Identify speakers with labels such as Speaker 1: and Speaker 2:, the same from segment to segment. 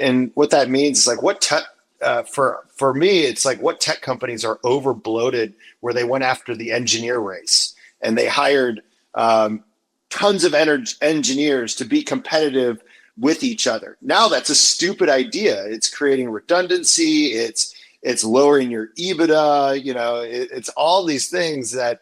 Speaker 1: And what that means is like what tech, for me, it's like what tech companies are over bloated where they went after the engineer race and they hired tons of engineers to be competitive with each other. Now that's a stupid idea. It's creating redundancy. It's lowering your EBITDA. It's all these things that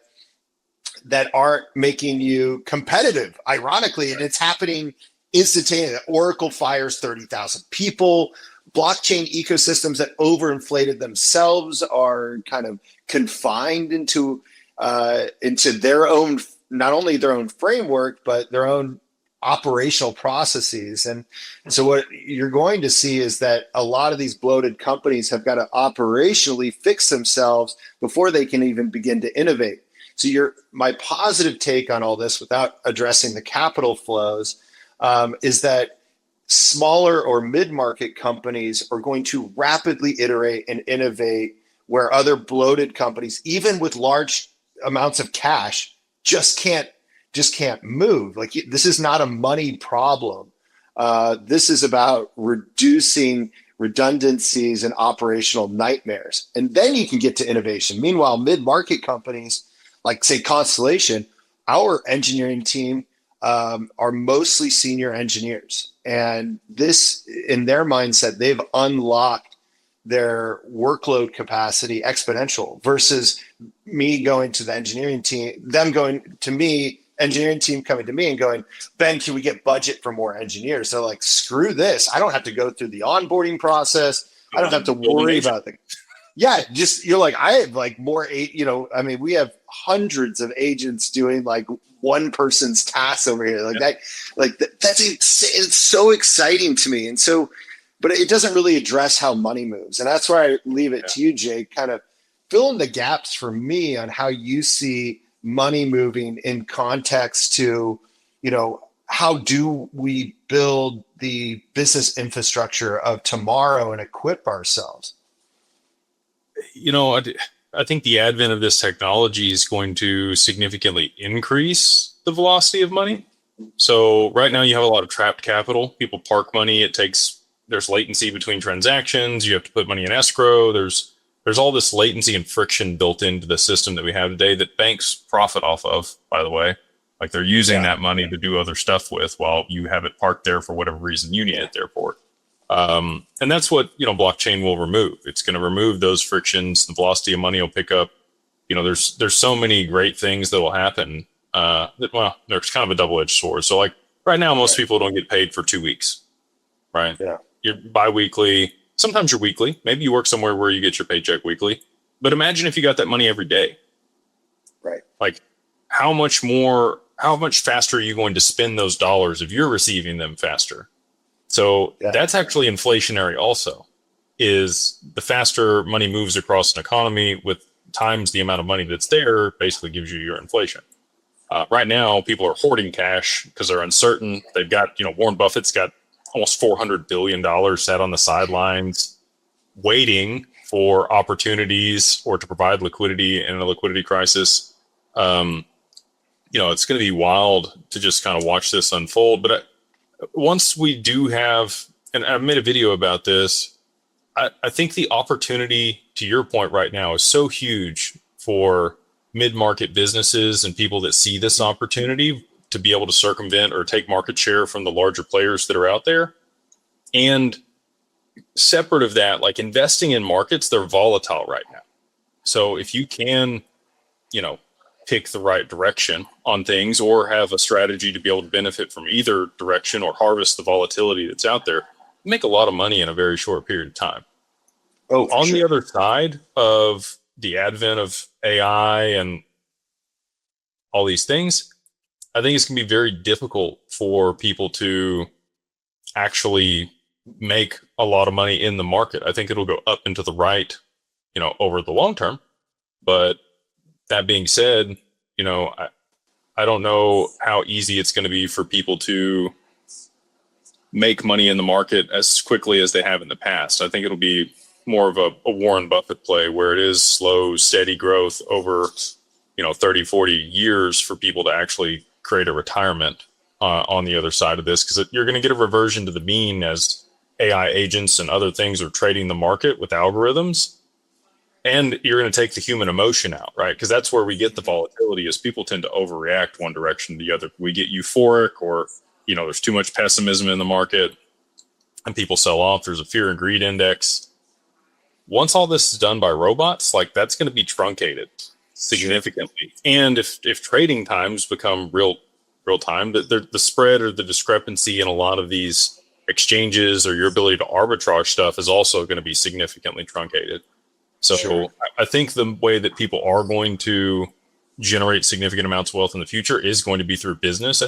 Speaker 1: aren't making you competitive, ironically, and it's happening instantaneously. Oracle fires 30,000 people. Blockchain ecosystems that overinflated themselves are kind of confined into their own, not only their own framework, but their own operational processes. And so what you're going to see is that a lot of these bloated companies have got to operationally fix themselves before they can even begin to innovate. So my positive take on all this, without addressing the capital flows, is that smaller or mid-market companies are going to rapidly iterate and innovate where other bloated companies, even with large amounts of cash, just can't move. Like, this is not a money problem. This is about reducing redundancies and operational nightmares. And then you can get to innovation. Meanwhile, mid-market companies like, say, Constellation, our engineering team are mostly senior engineers. And this, in their mindset, they've unlocked their workload capacity exponential versus me going to the engineering team, them going to me, engineering team coming to me and going, Ben, can we get budget for more engineers? So like, screw this. I don't have to go through the onboarding process. I don't have to worry about the, you're like, I have like more, we have hundreds of agents doing like one person's tasks over here. It's so exciting to me. And so, but it doesn't really address how money moves. And that's where I leave it to you, Jake, kind of fill in the gaps for me on how you see money moving in context to, how do we build the business infrastructure of tomorrow and equip ourselves?
Speaker 2: I think the advent of this technology is going to significantly increase the velocity of money. So right now you have a lot of trapped capital. People park money. There's latency between transactions. You have to put money in escrow. There's all this latency and friction built into the system that we have today that banks profit off of, by the way. Like, they're using that money to do other stuff with while you have it parked there for whatever reason you need it there for. And that's what, blockchain will remove. It's going to remove those frictions. The velocity of money will pick up. There's so many great things that will happen. There's kind of a double-edged sword. So like right now, most people don't get paid for 2 weeks, right?
Speaker 1: Yeah.
Speaker 2: You're bi-weekly. Sometimes you're weekly. Maybe you work somewhere where you get your paycheck weekly. But imagine if you got that money every day.
Speaker 1: Right.
Speaker 2: Like, how much faster are you going to spend those dollars if you're receiving them faster? So that's actually inflationary also, is the faster money moves across an economy with times the amount of money that's there basically gives you your inflation. Right now, people are hoarding cash because they're uncertain. They've got, Warren Buffett's got almost $400 billion sat on the sidelines waiting for opportunities or to provide liquidity in a liquidity crisis. It's going to be wild to just kind of watch this unfold. But once we do have, and I made a video about this, I think the opportunity, to your point right now, is so huge for mid-market businesses and people that see this opportunity to be able to circumvent or take market share from the larger players that are out there. And separate of that, like, investing in markets, they're volatile right now. So if you can, pick the right direction on things or have a strategy to be able to benefit from either direction or harvest the volatility that's out there, you make a lot of money in a very short period of time. On the other side of the advent of AI and all these things, I think it's going to be very difficult for people to actually make a lot of money in the market. I think it'll go up and to the right, over the long term. But that being said, I don't know how easy it's going to be for people to make money in the market as quickly as they have in the past. I think it'll be more of a Warren Buffett play where it is slow, steady growth over, 30, 40 years for people to actually create a retirement on the other side of this, because you're going to get a reversion to the mean as AI agents and other things are trading the market with algorithms. And you're going to take the human emotion out, right? Because that's where we get the volatility is people tend to overreact one direction to the other. We get euphoric or, there's too much pessimism in the market and people sell off. There's a fear and greed index. Once all this is done by robots, like that's going to be truncated significantly. And if trading times become real time, the spread or the discrepancy in a lot of these exchanges or your ability to arbitrage stuff is also going to be significantly truncated. So sure. I think the way that people are going to generate significant amounts of wealth in the future is going to be through business,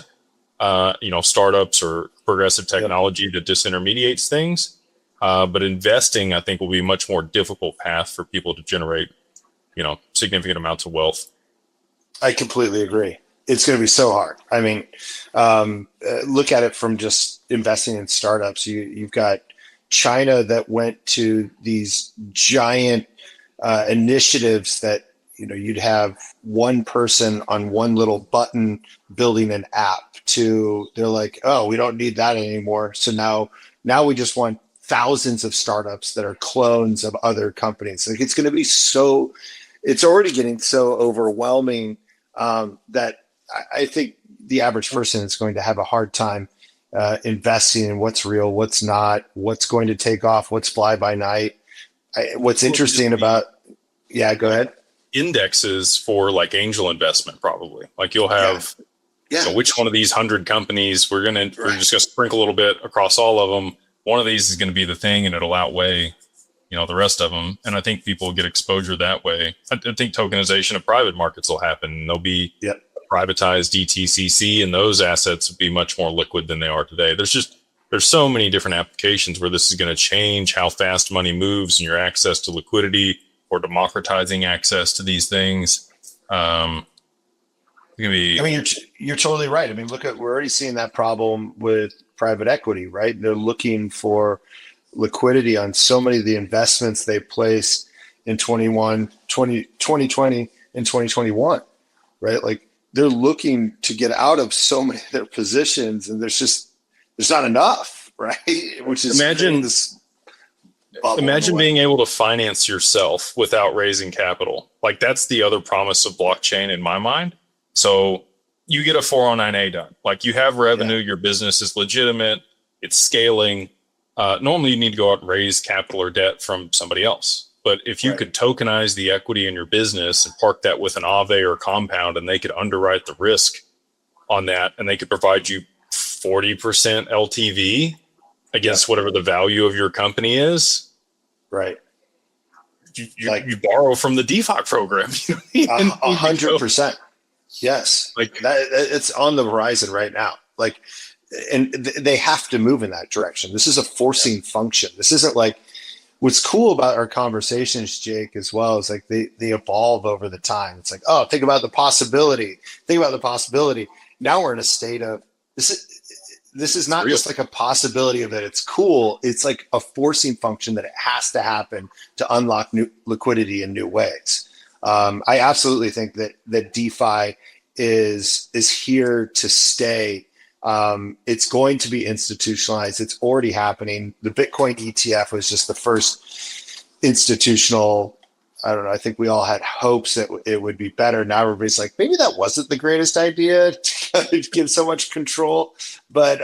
Speaker 2: startups or progressive technology that disintermediates things. But investing, I think, will be a much more difficult path for people to generate, significant amounts of wealth.
Speaker 1: I completely agree. It's going to be so hard. I mean, look at it from just investing in startups. You've got China that went to these giant initiatives that you'd have one person on one little button building an app to they're like, oh, we don't need that anymore. So now we just want thousands of startups that are clones of other companies. Like it's going to be it's already getting so overwhelming that I think the average person is going to have a hard time investing in what's real, what's not, what's going to take off, what's fly by night. What's interesting about, go ahead.
Speaker 2: Indexes for like angel investment, probably. Like you'll have, which one of these 100 companies we're just going to sprinkle a little bit across all of them. One of these is going to be the thing, and it'll outweigh, the rest of them. And I think people will get exposure that way. I think tokenization of private markets will happen. There'll be privatized DTCC, and those assets will be much more liquid than they are today. There's so many different applications where this is going to change how fast money moves and your access to liquidity or democratizing access to these things.
Speaker 1: You're totally right. I mean, we're already seeing that problem with private equity, right? They're looking for liquidity on so many of the investments they placed in 2020 and 2021, right? Like they're looking to get out of so many of their positions, and there's not enough, right? Which is
Speaker 2: imagine being able to finance yourself without raising capital. Like that's the other promise of blockchain in my mind. So you get a 409A done. Like you have revenue, your business is legitimate, it's scaling. Normally you need to go out and raise capital or debt from somebody else. But if you could tokenize the equity in your business and park that with an Aave or compound, and they could underwrite the risk on that, and they could provide you 40% LTV against whatever the value of your company is.
Speaker 1: Right.
Speaker 2: You borrow from the DeFi program.
Speaker 1: 100%. Yes. Like that, it's on the horizon right now. Like, and they have to move in that direction. This is a forcing function. This isn't like, what's cool about our conversations, Jake, as well, is like they evolve over the time. It's like, oh, think about the possibility. Now we're in a state of this is not just like a possibility of that it's cool. It's like a forcing function that it has to happen to unlock new liquidity in new ways. I absolutely think that DeFi is here to stay. It's going to be institutionalized. It's already happening. The Bitcoin ETF was just the first institutional. I don't know. I think we all had hopes that it would be better. Now everybody's like, maybe that wasn't the greatest idea to give so much control. But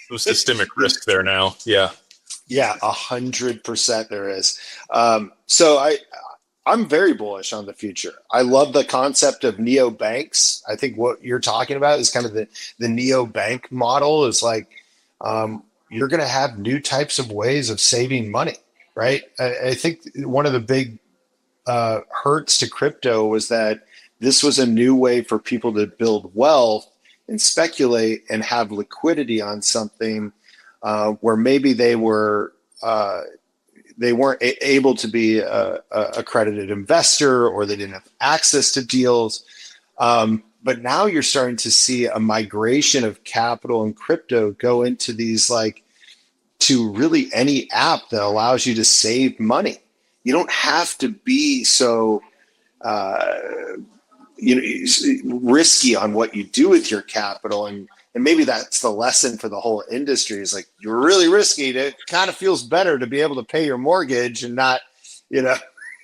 Speaker 2: there's systemic risk there now. Yeah.
Speaker 1: Yeah, 100% there is. So I'm very bullish on the future. I love the concept of neobanks. I think what you're talking about is kind of the neobank model is like you're going to have new types of ways of saving money, right? I think one of the big hurts to crypto was that this was a new way for people to build wealth and speculate and have liquidity on something where maybe they weren't able to be a accredited investor, or they didn't have access to deals. But now you're starting to see a migration of capital and crypto go into these, like, to really any app that allows you to save money. You don't have to be so risky on what you do with your capital and And maybe that's the lesson for the whole industry is like, you're really risky. It kind of feels better to be able to pay your mortgage and not, you know,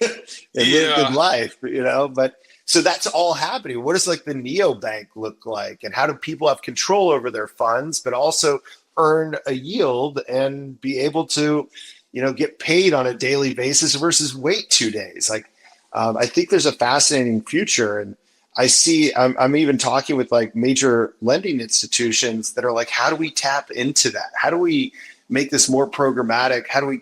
Speaker 1: and live a good life, you know, but so that's all happening. What does like the neobank look like? And how do people have control over their funds, but also earn a yield and be able to, you know, get paid on a daily basis versus wait 2 days? Like, I think there's a fascinating future. And I see, I'm even talking with like major lending institutions that are like, how do we tap into that? How do we make this more programmatic? How do we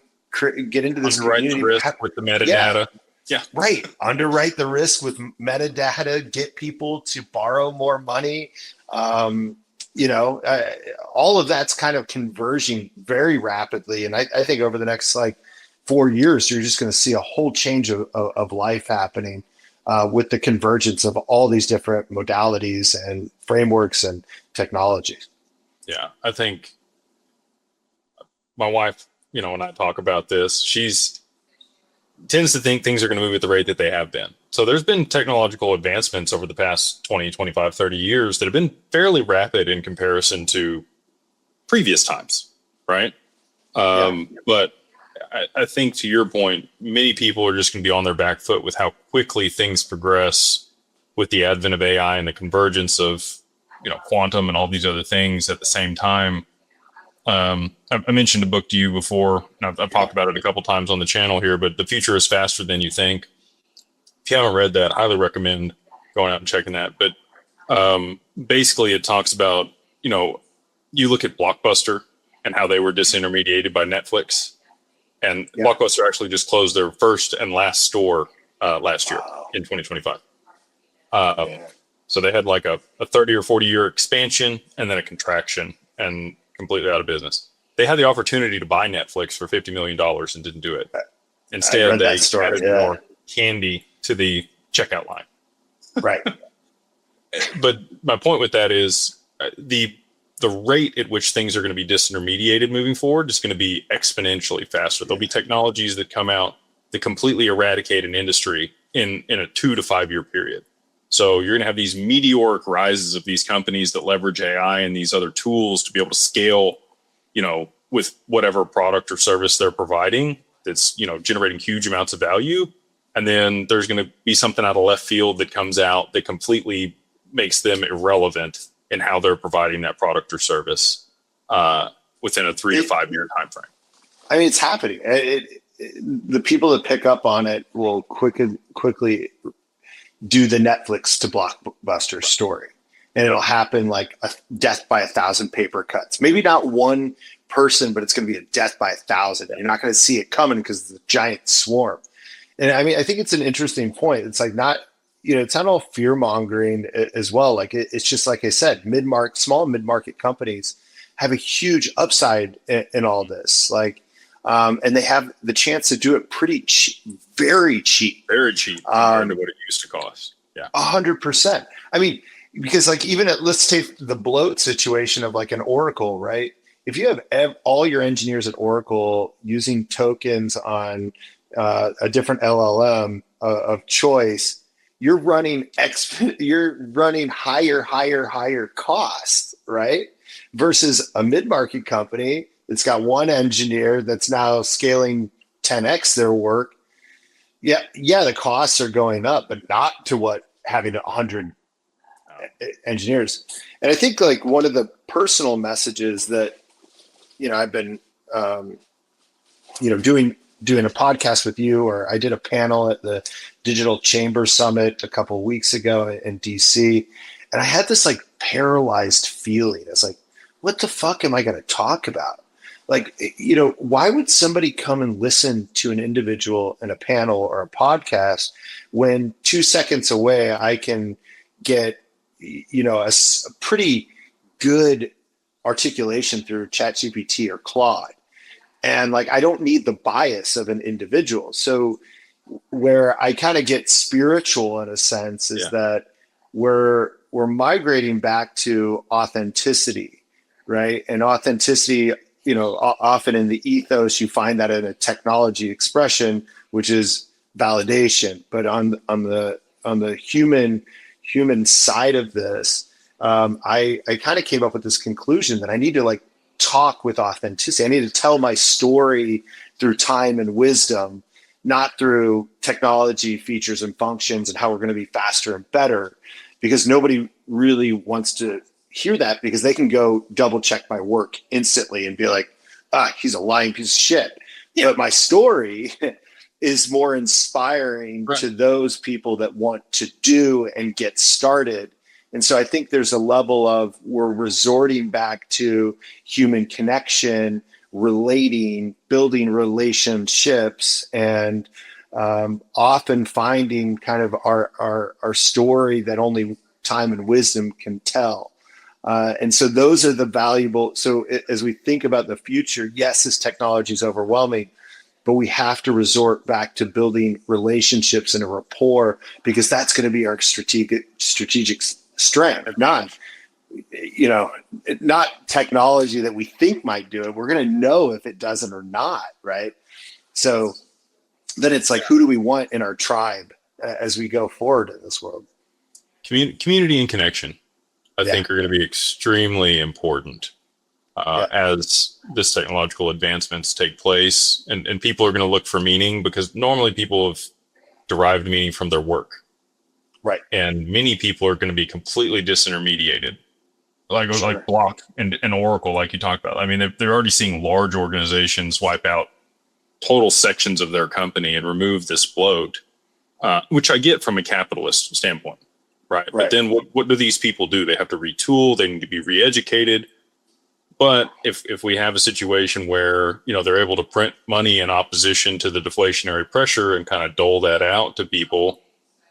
Speaker 1: get into this
Speaker 2: underwrite
Speaker 1: community?
Speaker 2: the risk with the metadata? Yeah.
Speaker 1: Right. Underwrite the risk with metadata, get people to borrow more money. You know, all of that's kind of converging very rapidly. And I think over the next like 4 years, you're just going to see a whole change of life happening with the convergence of all these different modalities and frameworks and technologies.
Speaker 2: Yeah. I think my wife, you know, when I talk about this, she's tends to think things are going to move at the rate that they have been. So there's been technological advancements over the past 20, 25, 30 years that have been fairly rapid in comparison to previous times, right? But I think to your point, many people are just going to be on their back foot with how quickly things progress with the advent of AI and the convergence of, you know, quantum and all these other things at the same time. I mentioned a book to you before, and I've talked about it a couple times on the channel here, but The Future is Faster Than You Think. If you haven't read that, I highly recommend going out and checking that. But basically it talks about, you know, you look at Blockbuster and how they were disintermediated by Netflix. And Blockbuster actually just closed their first and last store last year in 2025. So they had like a 30 or 40 year expansion and then a contraction and completely out of business. They had the opportunity to buy Netflix for $50 million and didn't do it. Instead, they added more candy to the checkout line.
Speaker 1: Right.
Speaker 2: But my point with that is the rate at which things are going to be disintermediated moving forward is going to be exponentially faster. There'll be technologies that come out that completely eradicate an industry in a 2 to 5 year period. So you're going to have these meteoric rises of these companies that leverage AI and these other tools to be able to scale, you know, with whatever product or service they're providing that's, you know, generating huge amounts of value. And then there's going to be something out of left field that comes out that completely makes them irrelevant in how they're providing that product or service within a 3 to 5 year time frame.
Speaker 1: I mean, it's happening. The people that pick up on it will quickly do the Netflix to Blockbuster story. And it'll happen like a death by 1,000 paper cuts. Maybe not one person, but it's going to be a death by 1,000. You're not going to see it coming because it's a giant swarm. And I mean, I think it's an interesting point. It's like not, you know, it's not all fear mongering as well. Like it's just like I said, small mid-market companies have a huge upside in all this. Like, and they have the chance to do it pretty cheap, very cheap
Speaker 2: compared to what it used to cost. Yeah,
Speaker 1: 100%. I mean, because like even let's take the bloat situation of like an Oracle, right? If you have all your engineers at Oracle using tokens on a different LLM of choice, you're running higher costs, right? Versus a mid-market company that's got one engineer that's now scaling 10x their work. Yeah, the costs are going up, but not to what having 100 engineers. And I think like one of the personal messages that, you know, I've been, you know, doing a podcast with you, or I did a panel at the Digital Chamber Summit a couple of weeks ago in DC. And I had this like paralyzed feeling. It's like, what the fuck am I going to talk about? Like, you know, why would somebody come and listen to an individual in a panel or a podcast when 2 seconds away I can get, you know, a pretty good articulation through ChatGPT or Claude? And like, I don't need the bias of an individual. So where I kind of get spiritual in a sense is that we're migrating back to authenticity, right? And authenticity, you know, often in the ethos, you find that in a technology expression, which is validation. But on the human side of this, I kind of came up with this conclusion that I need to like talk with authenticity. I need to tell my story through time and wisdom, not through technology features and functions and how we're going to be faster and better, because nobody really wants to hear that, because they can go double check my work instantly and be like, he's a lying piece of shit. Yeah. But my story is more inspiring to those people that want to do and get started. And so I think there's a level of, we're resorting back to human connection, relating, building relationships, and often finding kind of our story that only time and wisdom can tell. And so those are the valuable. So as we think about the future, yes, this technology is overwhelming, but we have to resort back to building relationships and a rapport, because that's going to be our strategic strength. If not, not technology that we think might do it. We're going to know if it doesn't or not, right? So then it's like, who do we want in our tribe as we go forward in this world?
Speaker 2: Community and connection, I think, are going to be extremely important as this technological advancements take place, and people are going to look for meaning, because normally people have derived meaning from their work.
Speaker 1: Right.
Speaker 2: And many people are going to be completely disintermediated, like Block and Oracle, like you talked about. I mean, they're already seeing large organizations wipe out total sections of their company and remove this bloat, which I get from a capitalist standpoint. Right. But then what do these people do? They have to retool. They need to be re-educated. But if we have a situation where, they're able to print money in opposition to the deflationary pressure and kind of dole that out to people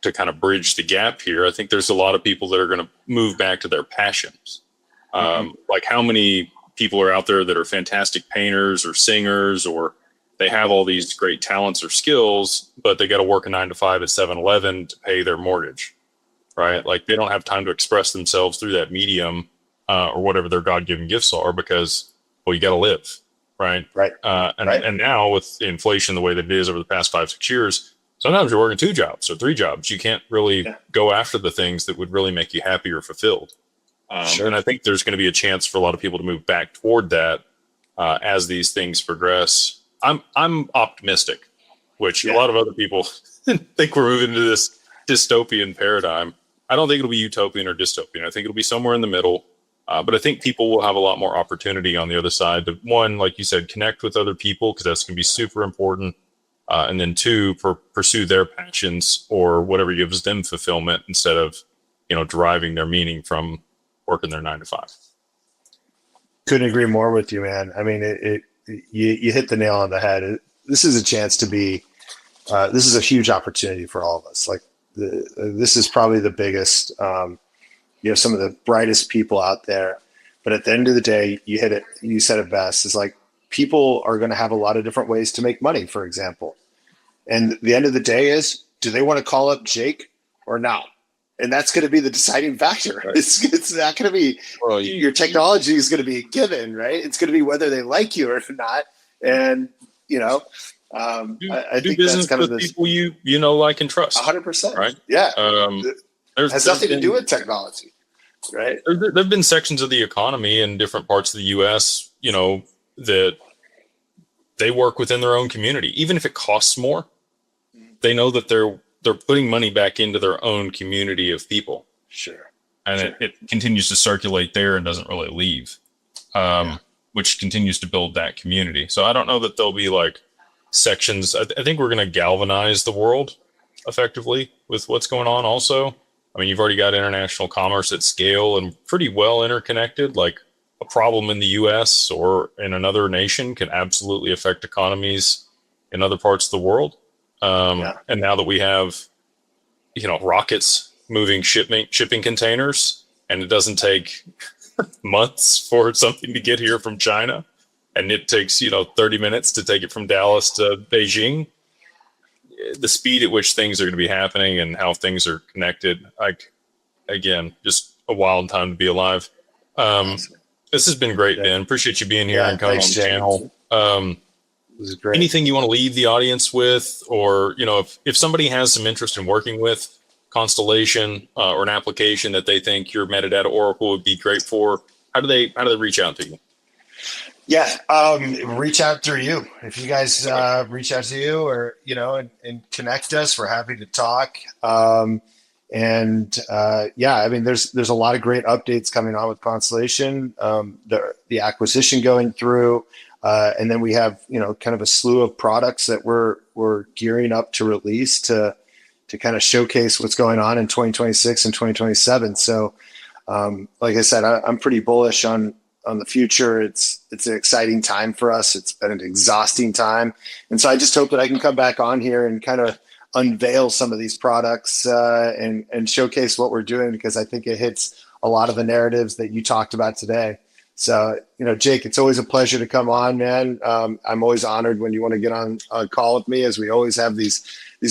Speaker 2: to kind of bridge the gap here, I think there's a lot of people that are going to move back to their passions. Like, how many people are out there that are fantastic painters or singers, or they have all these great talents or skills, but they got to work a 9 to 5 at 7-Eleven to pay their mortgage, right? Like, they don't have time to express themselves through that medium or whatever their God-given gifts are, because, well, you got to live, right?
Speaker 1: Right.
Speaker 2: And now with inflation the way that it is over the past 5-6 years, sometimes you're working 2 jobs or 3 jobs. You can't really go after the things that would really make you happy or fulfilled. And I think there's going to be a chance for a lot of people to move back toward that as these things progress. I'm optimistic, which a lot of other people think we're moving into this dystopian paradigm. I don't think it'll be utopian or dystopian. I think it'll be somewhere in the middle. But I think people will have a lot more opportunity on the other side to, one, like you said, connect with other people, because that's going to be super important. And then 2, pursue their passions or whatever gives them fulfillment, instead of, deriving their meaning from working their 9 to 5.
Speaker 1: Couldn't agree more with you, man. I mean, you hit the nail on the head. This is a chance to be, this is a huge opportunity for all of us. Like, this is probably the biggest, some of the brightest people out there. But at the end of the day, you hit it, you said it best, is like, people are going to have a lot of different ways to make money, for example. And the end of the day is, do they want to call up Jake or not? And that's going to be the deciding factor. Right. It's not going to be, your technology is going to be a given, right? It's going to be whether they like you or not. And, I think
Speaker 2: business
Speaker 1: that's kind
Speaker 2: with
Speaker 1: of this,
Speaker 2: people like and trust.
Speaker 1: 100%.
Speaker 2: Right.
Speaker 1: Yeah. It has nothing to do with technology, right?
Speaker 2: There've been sections of the economy in different parts of the U.S., that they work within their own community. Even if it costs more, they know that they're putting money back into their own community of people.
Speaker 1: Sure.
Speaker 2: And it continues to circulate there and doesn't really leave, which continues to build that community. So I don't know that there'll be like sections. I think we're going to galvanize the world effectively with what's going on also. I mean, you've already got international commerce at scale and pretty well interconnected. Like, a problem in the U.S. or in another nation can absolutely affect economies in other parts of the world. And now that we have, rockets moving shipping containers, and it doesn't take months for something to get here from China, and it takes, 30 minutes to take it from Dallas to Beijing, the speed at which things are going to be happening and how things are connected, again, just a wild time to be alive. This has been great, Ben. Appreciate you being here and coming on the channel.
Speaker 1: This is great.
Speaker 2: Anything you want to leave the audience with, or, if somebody has some interest in working with Constellation or an application that they think your metadata Oracle would be great for, how do they reach out to you?
Speaker 1: Yeah, reach out through you. If you guys reach out to you, or and connect us, we're happy to talk. Yeah, I mean, there's a lot of great updates coming on with Constellation. The acquisition going through, and then we have kind of a slew of products that we're gearing up to release to kind of showcase what's going on in 2026 and 2027. So, like I said, I'm pretty bullish on the future. It's an exciting time for us. It's been an exhausting time. And so I just hope that I can come back on here and kind of unveil some of these products and showcase what we're doing, because I think it hits a lot of the narratives that you talked about today. So, Jake, it's always a pleasure to come on, man. I'm always honored when you want to get on a call with me, as we always have these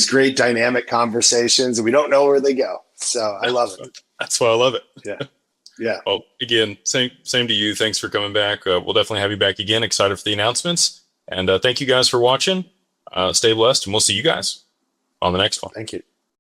Speaker 1: great dynamic conversations and we don't know where they go. So I love it.
Speaker 2: That's why I love it.
Speaker 1: Yeah. Yeah.
Speaker 2: Well, again, same to you. Thanks for coming back. We'll definitely have you back again. Excited for the announcements. And thank you guys for watching. Stay blessed, and we'll see you guys on the next one.
Speaker 1: Thank you.